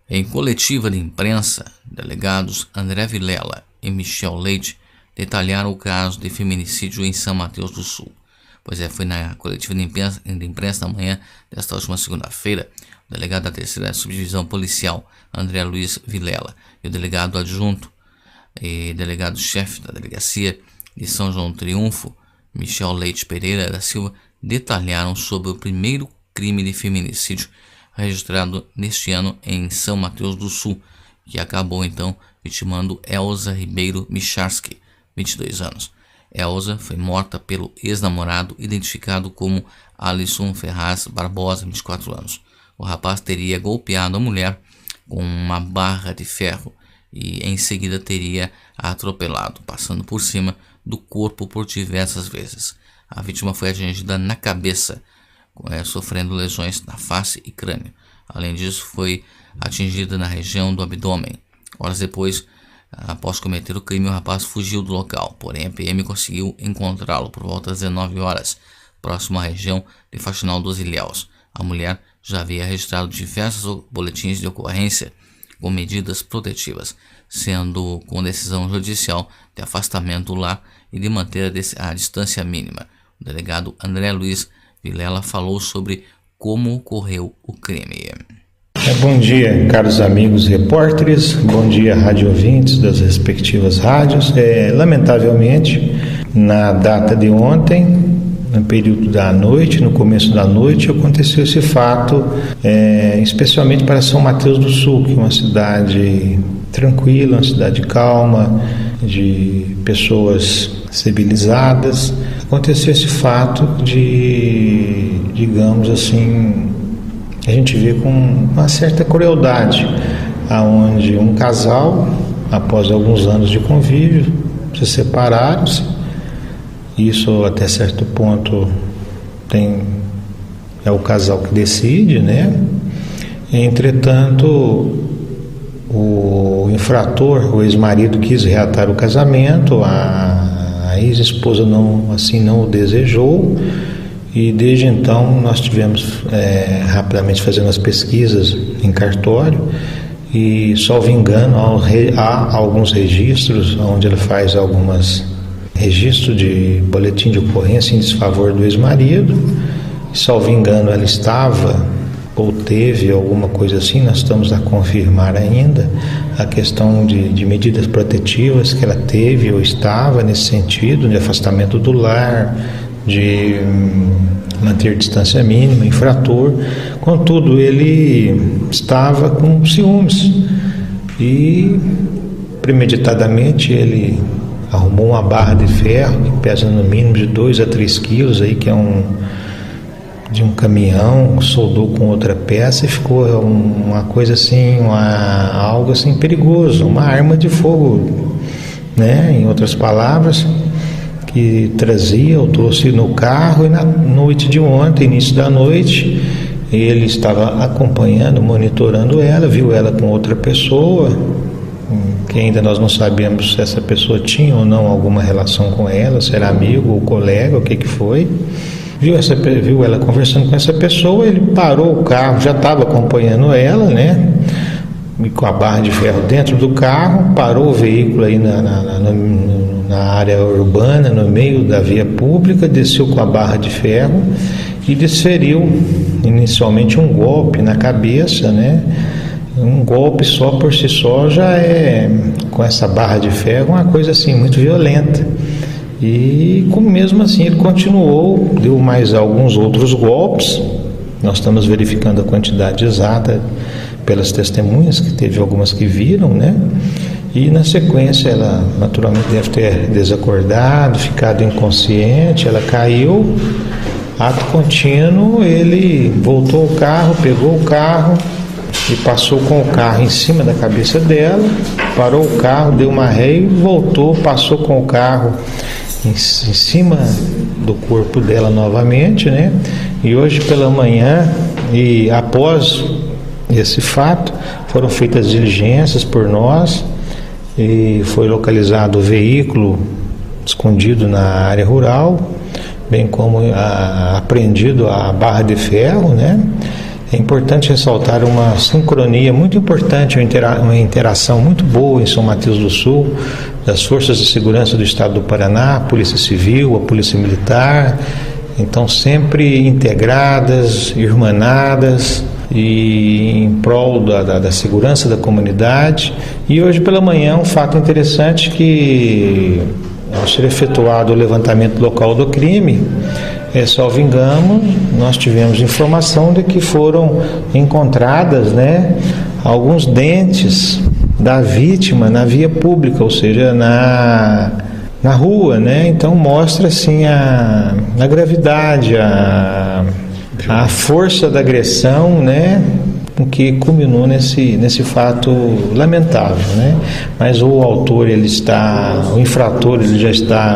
Em coletiva de imprensa, delegados André Vilela e Michel Leite detalharam o caso de feminicídio em São Mateus do Sul. Foi na coletiva de imprensa na manhã desta última segunda-feira, o delegado da 3ª Subdivisão Policial, André Luiz Vilela, e o delegado adjunto e delegado-chefe da Delegacia de São João do Triunfo, Michel Leite Pereira da Silva, detalharam sobre o primeiro crime de feminicídio registrado neste ano em São Mateus do Sul, que acabou então vitimando Elza Ribeiro Micharski, 22 anos. Elza foi morta pelo ex-namorado identificado como Alisson Ferraz Barbosa, 24 anos. O rapaz teria golpeado a mulher com uma barra de ferro e em seguida teria a atropelado, passando por cima do corpo por diversas vezes. A vítima foi atingida na cabeça, sofrendo lesões na face e crânio. Além disso, foi atingida na região do abdômen. Horas depois, após cometer o crime, o rapaz fugiu do local, porém a PM conseguiu encontrá-lo por volta das 19 horas, próximo à região de Faxinal dos Ilhéus. A mulher já havia registrado diversos boletins de ocorrência com medidas protetivas, sendo com decisão judicial de afastamento do lar e de manter a distância mínima. O delegado André Luiz Vilela falou sobre como ocorreu o crime. Bom dia, caros amigos repórteres, bom dia, rádio ouvintes das respectivas rádios. Lamentavelmente, na data de ontem, no período da noite, no começo da noite, aconteceu esse fato, especialmente para São Mateus do Sul, que é uma cidade tranquila, uma cidade calma, de pessoas civilizadas. Aconteceu esse fato de, digamos assim, a gente vê com uma certa crueldade, aonde um casal, após alguns anos de convívio, se separaram-se. Isso até certo ponto é o casal que decide, né? Entretanto, o infrator, o ex-marido, quis reatar o casamento, a ex-esposa não o desejou, e desde então nós tivemos rapidamente fazendo as pesquisas em cartório, e salvo engano há alguns registros onde ela faz registro de boletim de ocorrência em desfavor do ex-marido. Salvo engano, ela estava ou teve alguma coisa assim, nós estamos a confirmar ainda a questão de medidas protetivas que ela teve ou estava nesse sentido, de afastamento do lar, de manter distância mínima, infrator. Contudo, ele estava com ciúmes e premeditadamente ele arrumou uma barra de ferro que pesa no mínimo de 2 a 3 quilos, aí, que é de um caminhão, soldou com outra peça e ficou uma coisa assim, algo assim perigoso, uma arma de fogo, né? Em outras palavras, que trazia ou trouxe no carro. E na noite de ontem, início da noite, ele estava acompanhando, monitorando ela, viu ela com outra pessoa, que ainda nós não sabemos se essa pessoa tinha ou não alguma relação com ela, se era amigo ou colega, o que foi. Viu ela conversando com essa pessoa, ele parou o carro, já estava acompanhando ela, né? E com a barra de ferro dentro do carro, parou o veículo aí na área urbana, no meio da via pública, desceu com a barra de ferro e desferiu inicialmente um golpe na cabeça, né? Um golpe só por si só já com essa barra de ferro, uma coisa assim muito violenta. E mesmo assim ele continuou, deu mais alguns outros golpes. Nós estamos verificando a quantidade exata pelas testemunhas, que teve algumas que viram, né? E na sequência ela naturalmente deve ter desacordado, ficado inconsciente, ela caiu. Ato contínuo, ele voltou ao carro, pegou o carro e passou com o carro em cima da cabeça dela, parou o carro, deu uma ré e voltou, passou com o carro em cima do corpo dela novamente, né? E hoje pela manhã, e após esse fato, foram feitas diligências por nós e foi localizado o veículo escondido na área rural, bem como apreendido a barra de ferro, né? É importante ressaltar uma sincronia muito importante, uma interação muito boa em São Mateus do Sul, das Forças de Segurança do Estado do Paraná, a Polícia Civil, a Polícia Militar, então sempre integradas, irmanadas e em prol da segurança da comunidade. E hoje pela manhã um fato interessante que, ao ser efetuado o levantamento local do crime, salvo engano, nós tivemos informação de que foram encontradas, alguns dentes da vítima na via pública, ou seja, na rua, Então mostra assim a gravidade, a força da agressão, que culminou nesse fato lamentável, Mas o autor, o infrator,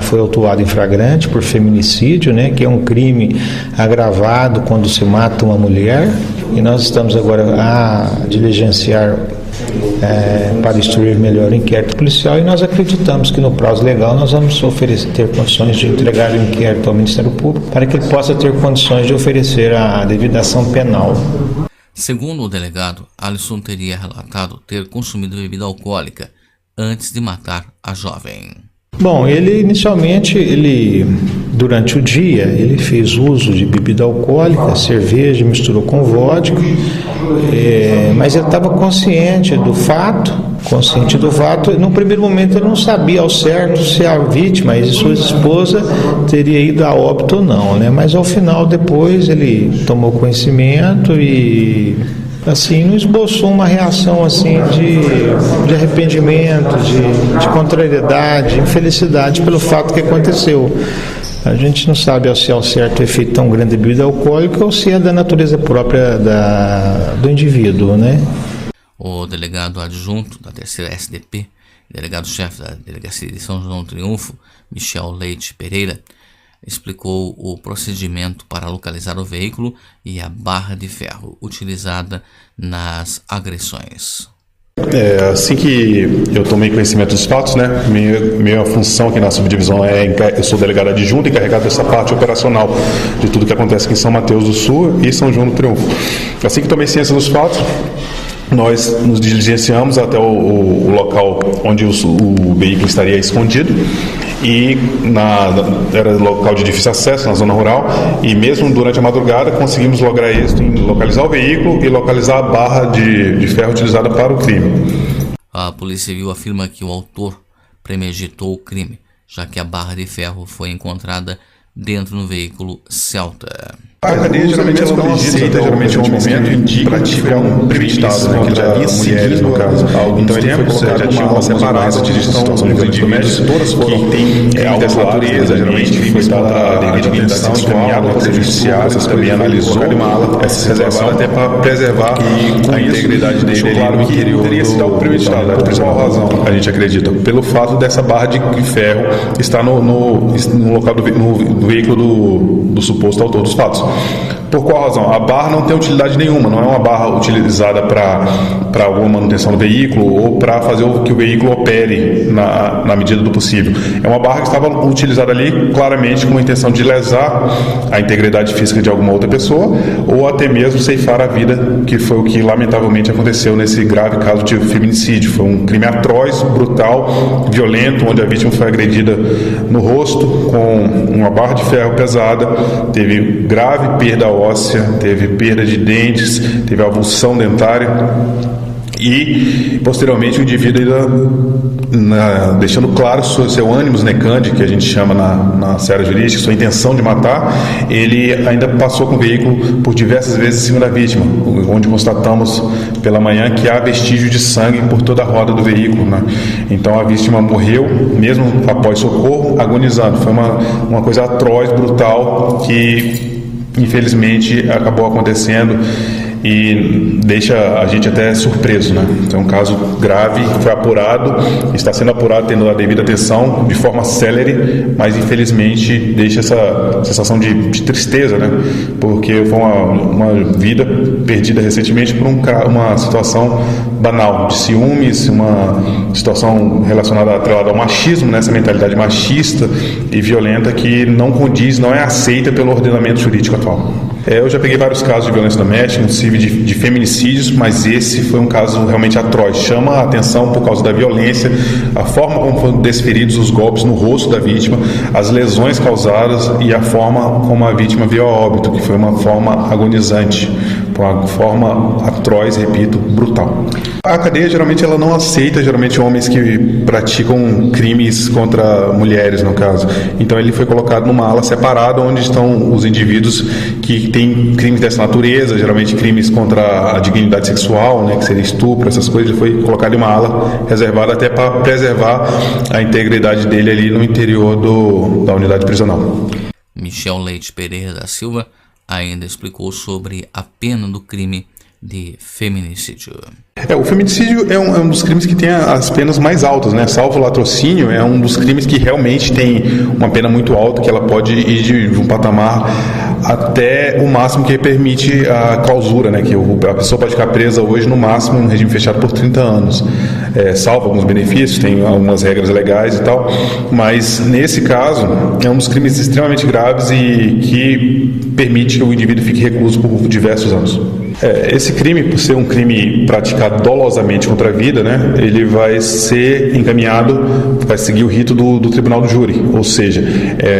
foi autuado em flagrante por feminicídio, que é um crime agravado quando se mata uma mulher, e nós estamos agora a diligenciar para instruir melhor o inquérito policial, e nós acreditamos que no prazo legal nós vamos ter condições de entregar o inquérito ao Ministério Público para que ele possa ter condições de oferecer a devida ação penal. Segundo o delegado, Alisson teria relatado ter consumido bebida alcoólica antes de matar a jovem. Bom, inicialmente, durante o dia, ele fez uso de bebida alcoólica, cerveja, misturou com vodka, mas ele estava consciente do fato. No primeiro momento ele não sabia ao certo se a vítima e sua esposa teria ido a óbito ou não, Mas ao final, depois, ele tomou conhecimento e assim não esboçou uma reação assim de arrependimento, de contrariedade, de infelicidade pelo fato que aconteceu. A gente não sabe se ao certo o efeito tão grande da bebida alcoólica ou se é da natureza própria do indivíduo, O delegado adjunto da 3ª SDP, delegado-chefe da Delegacia de São João do Triunfo, Michel Leite Pereira, explicou o procedimento para localizar o veículo e a barra de ferro utilizada nas agressões. Assim que eu tomei conhecimento dos fatos, minha função aqui na subdivisão eu sou delegado adjunto encarregado dessa parte operacional de tudo que acontece aqui em São Mateus do Sul e São João do Triunfo. Assim que tomei ciência dos fatos, nós nos diligenciamos até o local onde o veículo estaria escondido, e era local de difícil acesso, na zona rural, e mesmo durante a madrugada conseguimos lograr êxito em localizar o veículo e localizar a barra de ferro utilizada para o crime. A Polícia Civil afirma que o autor premeditou o crime, já que a barra de ferro foi encontrada dentro do veículo Celta. A cadeia geralmente ela não aceita, geralmente é um momento pratica um premeditado, que já havia mulheres no caso. Então ele já tinha uma separada de situação de indivíduos, todas foram que tem alta natureza, geralmente foi dada a devida atenção, encaminhada ao Poder Judiciário, você também analisou essas reservadas até para preservar a integridade dele claro que teria sido algo premeditado. Por qual razão a gente acredita? Pelo fato dessa barra de ferro estar no local do veículo do suposto autor dos fatos. Por qual razão? A barra não tem utilidade nenhuma, não é uma barra utilizada para alguma manutenção do veículo ou para fazer que o veículo opere na medida do possível. É uma barra que estava utilizada ali claramente com a intenção de lesar a integridade física de alguma outra pessoa ou até mesmo ceifar a vida, que foi o que lamentavelmente aconteceu nesse grave caso de feminicídio. Foi um crime atroz, brutal, violento, onde a vítima foi agredida no rosto com uma barra de ferro pesada, teve grave perda óssea, teve perda de dentes, teve avulsão dentária e posteriormente o indivíduo deixando claro seu ânimos necandi, que a gente chama na seara jurídica, sua intenção de matar, ele ainda passou com o veículo por diversas vezes em cima da vítima, onde constatamos pela manhã que há vestígio de sangue por toda a roda do veículo, Então a vítima morreu, mesmo após socorro, agonizando. Foi uma coisa atroz, brutal, que infelizmente acabou acontecendo e deixa a gente até surpreso, Então é um caso grave, foi apurado, está sendo apurado, tendo a devida atenção, de forma célere, mas infelizmente deixa essa sensação de tristeza, Porque foi uma vida perdida recentemente por uma situação banal, de ciúmes, uma situação relacionada atrelada ao machismo, essa mentalidade machista e violenta que não condiz, não é aceita pelo ordenamento jurídico atual. Eu já peguei vários casos de violência doméstica, inclusive de feminicídios, mas esse foi um caso realmente atroz. Chama a atenção por causa da violência, a forma como foram desferidos os golpes no rosto da vítima, as lesões causadas e a forma como a vítima veio a óbito, que foi uma forma agonizante, uma forma atroz, repito, brutal. A cadeia geralmente ela não aceita homens que praticam crimes contra mulheres, no caso. Então ele foi colocado numa ala separada onde estão os indivíduos que têm crimes dessa natureza, geralmente crimes contra a dignidade sexual, né, que seria estupro, essas coisas. Ele foi colocado em uma ala reservada até para preservar a integridade dele ali no interior da unidade prisional. Michel Leite Pereira da Silva ainda explicou sobre a pena do crime de feminicídio. O feminicídio é um dos crimes que tem as penas mais altas, né? Salvo o latrocínio, é um dos crimes que realmente tem uma pena muito alta, que ela pode ir de um patamar até o máximo que permite a clausura, né? Que a pessoa pode ficar presa hoje no máximo em regime fechado por 30 anos. Salvo alguns benefícios, tem algumas regras legais e tal, mas nesse caso é um dos crimes extremamente graves e que permite que o indivíduo fique recluso por diversos anos. Esse crime, por ser um crime praticado dolosamente contra a vida, né, ele vai ser encaminhado, vai seguir o rito do tribunal do júri, ou seja,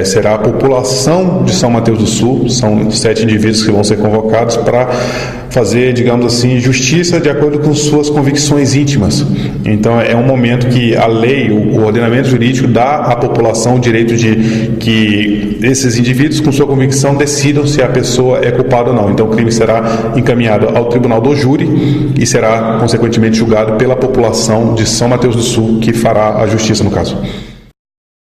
será a população de São Mateus do Sul, são 7 indivíduos que vão ser convocados para fazer, digamos assim, justiça de acordo com suas convicções íntimas. Então é um momento que a lei, o ordenamento jurídico dá à população o direito de que esses indivíduos com sua convicção decidam se a pessoa é culpada ou não. Então o crime será encaminhado ao tribunal do júri e será consequentemente julgado pela população de São Mateus do Sul, que fará a justiça no caso.